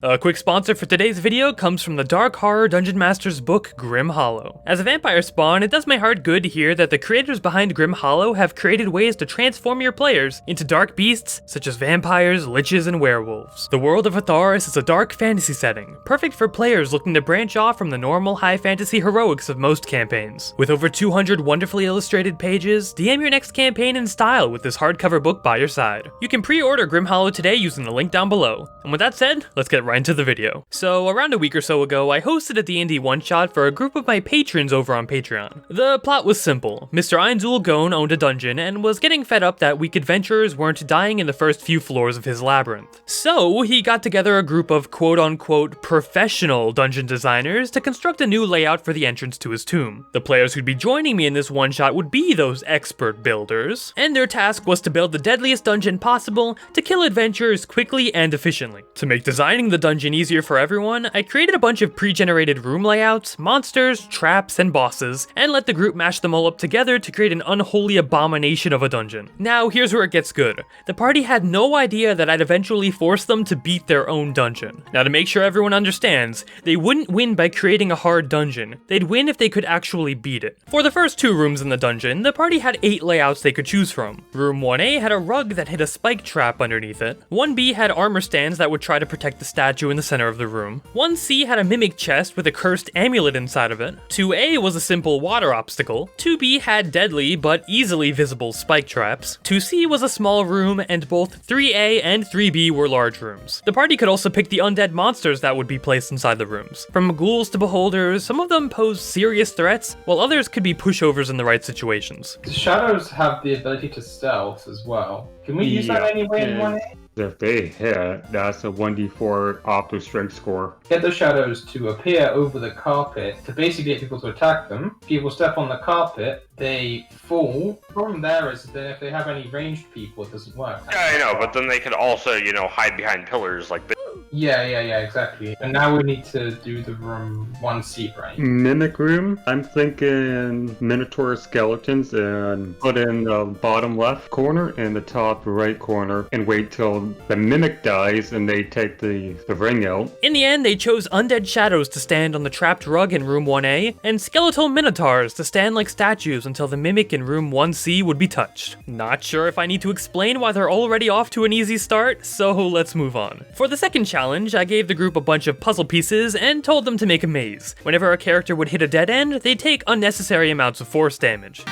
A quick sponsor for today's video comes from the dark horror dungeon master's book, Grim Hollow. As a vampire spawn, it does my heart good to hear that the creators behind Grim Hollow have created ways to transform your players into dark beasts such as vampires, liches, and werewolves. The world of Atharis is a dark fantasy setting, perfect for players looking to branch off from the normal high fantasy heroics of most campaigns. With over 200 wonderfully illustrated pages, DM your next campaign in style with this hardcover book by your side. You can pre-order Grim Hollow today using the link down below. And with that said, let's get right into the video. So around a week or so ago, I hosted a D&D one-shot for a group of my patrons over on Patreon. The plot was simple. Mr. Einzul Gone owned a dungeon and was getting fed up that weak adventurers weren't dying in the first few floors of his labyrinth. So he got together a group of quote-unquote professional dungeon designers to construct a new layout for the entrance to his tomb. The players who'd be joining me in this one-shot would be those expert builders, and their task was to build the deadliest dungeon possible to kill adventurers quickly and efficiently. To make designing the dungeon easier for everyone, I created a bunch of pre-generated room layouts, monsters, traps, and bosses, and let the group mash them all up together to create an unholy abomination of a dungeon. Now, here's where it gets good. The party had no idea that I'd eventually force them to beat their own dungeon. Now, to make sure everyone understands, they wouldn't win by creating a hard dungeon. They'd win if they could actually beat it. For the first two rooms in the dungeon, the party had 8 layouts they could choose from. Room 1A had a rug that hid a spike trap underneath it. 1B had armor stands that would try to protect the statue in the center of the room. 1C had a mimic chest with a cursed amulet inside of it. 2A was a simple water obstacle. 2B had deadly but easily visible spike traps. 2C was a small room, and both 3A and 3B were large rooms. The party could also pick the undead monsters that would be placed inside the rooms. From ghouls to beholders, some of them posed serious threats, while others could be pushovers in the right situations. The shadows have the ability to stealth as well. Can we use that anyway in 1A? If they hit, that's a 1d4 opto strength score. Get the shadows to appear over the carpet to basically get people to attack them. People step on the carpet, they fall. The problem there is that if they have any ranged people, it doesn't work. Yeah, I know, but then they could also, hide behind pillars like this. Yeah, exactly. And now we need to do the room 1C, right? Mimic room, I'm thinking Minotaur skeletons and put in the bottom left corner and the top right corner and wait till the mimic dies and they take the ring out. In the end, they chose undead shadows to stand on the trapped rug in room 1A, and skeletal minotaurs to stand like statues until the mimic in room 1C would be touched. Not sure if I need to explain why they're already off to an easy start, so let's move on. For the second challenge, I gave the group a bunch of puzzle pieces and told them to make a maze. Whenever a character would hit a dead end, they'd take unnecessary amounts of force damage.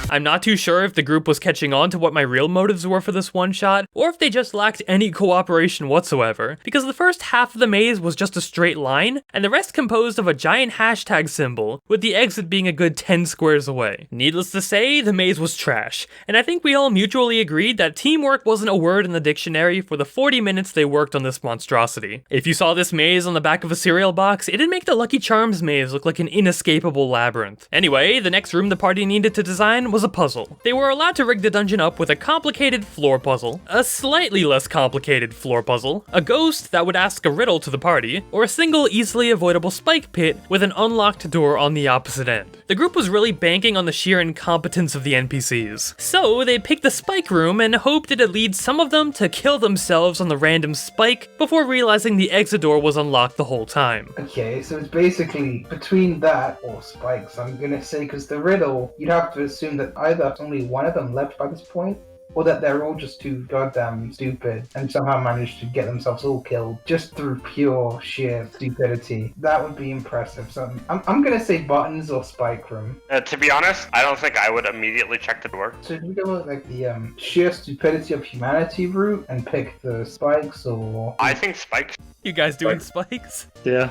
I'm not too sure if the group was catching on to what my real motives were for this one-shot, or if they just lacked any cooperation whatsoever, because the first half of the maze was just a straight line, and the rest composed of a giant hashtag symbol, with the exit being a good 10 squares away. Needless to say, the maze was trash, and I think we all mutually agreed that teamwork wasn't a word in the dictionary for the 40 minutes they worked on this monstrosity. If you saw this maze on the back of a cereal box, it'd make the Lucky Charms maze look like an inescapable labyrinth. Anyway, the next room the party needed to design was a puzzle. They were allowed to rig the dungeon up with a complicated floor puzzle, a slightly less complicated floor puzzle, a ghost that would ask a riddle to the party, or a single easily avoidable spike pit with an unlocked door on the opposite end. The group was really banking on the sheer incompetence of the NPCs. So they picked the spike room and hoped it'd lead some of them to kill themselves on the random spike before realizing the exit door was unlocked the whole time. Okay, so it's basically between that or spikes, I'm gonna say, because the riddle, you'd have to assume that either only one of them left by this point, or that they're all just too goddamn stupid and somehow managed to get themselves all killed just through pure sheer stupidity. That would be impressive. So I'm gonna say buttons or spike room. To be honest, I don't think I would immediately check the door. So if we go with like the sheer stupidity of humanity route and pick the spikes, or I think spikes. You guys doing spikes? Yeah.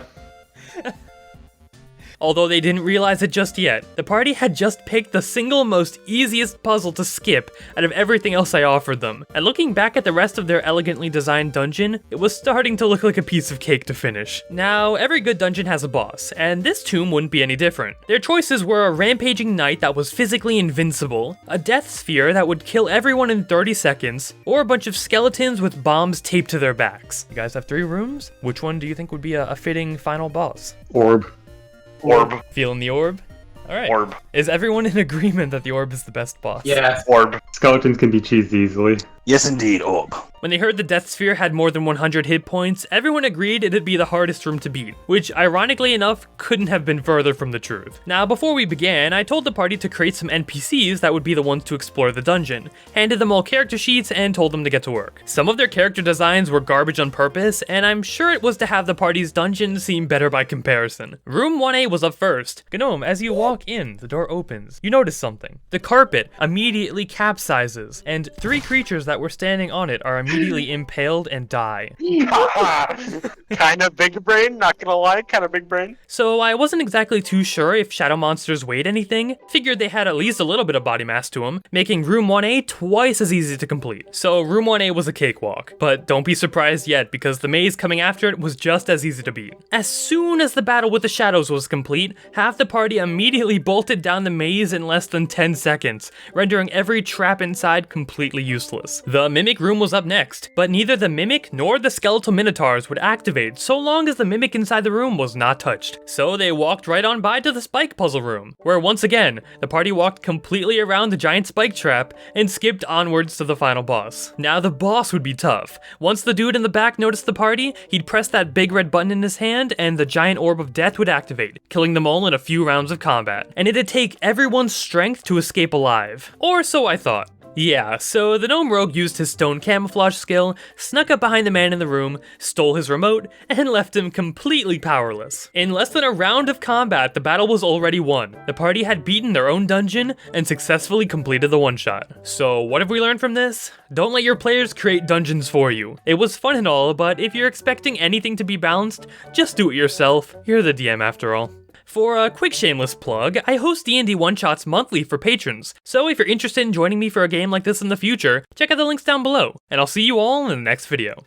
Although they didn't realize it just yet, the party had just picked the single most easiest puzzle to skip out of everything else I offered them, and looking back at the rest of their elegantly designed dungeon, it was starting to look like a piece of cake to finish. Now, every good dungeon has a boss, and this tomb wouldn't be any different. Their choices were a rampaging knight that was physically invincible, a death sphere that would kill everyone in 30 seconds, or a bunch of skeletons with bombs taped to their backs. You guys have 3 rooms? Which one do you think would be a fitting final boss? Orb. Orb. Feeling the orb? Alright. Orb. Is everyone in agreement that the orb is the best boss? Yeah. Orb. Skeletons can be cheesed easily. Yes, indeed, Orb. When they heard the Death Sphere had more than 100 hit points, everyone agreed it'd be the hardest room to beat, which ironically enough couldn't have been further from the truth. Now before we began, I told the party to create some NPCs that would be the ones to explore the dungeon, handed them all character sheets and told them to get to work. Some of their character designs were garbage on purpose, and I'm sure it was to have the party's dungeon seem better by comparison. Room 1A was up first. Gnome, as you walk in, the door opens. You notice something. The carpet immediately capsizes, and 3 creatures that were standing on it are immediately impaled and die. Kind of big brain, not gonna lie, kind of big brain. So I wasn't exactly too sure if shadow monsters weighed anything, figured they had at least a little bit of body mass to them, making room 1A twice as easy to complete. So room 1A was a cakewalk, but don't be surprised yet because the maze coming after it was just as easy to beat. As soon as the battle with the shadows was complete, half the party immediately bolted down the maze in less than 10 seconds, rendering every trap inside completely useless. The mimic room was up next, but neither the mimic nor the skeletal minotaurs would activate so long as the mimic inside the room was not touched. So they walked right on by to the spike puzzle room, where once again, the party walked completely around the giant spike trap and skipped onwards to the final boss. Now the boss would be tough. Once the dude in the back noticed the party, he'd press that big red button in his hand and the giant orb of death would activate, killing them all in a few rounds of combat. And it'd take everyone's strength to escape alive. Or so I thought. Yeah, so the gnome rogue used his stone camouflage skill, snuck up behind the man in the room, stole his remote, and left him completely powerless. In less than a round of combat, the battle was already won. The party had beaten their own dungeon and successfully completed the one-shot. So what have we learned from this? Don't let your players create dungeons for you. It was fun and all, but if you're expecting anything to be balanced, just do it yourself. You're the DM after all. For a quick shameless plug, I host D&D one-shots monthly for patrons, so if you're interested in joining me for a game like this in the future, check out the links down below, and I'll see you all in the next video.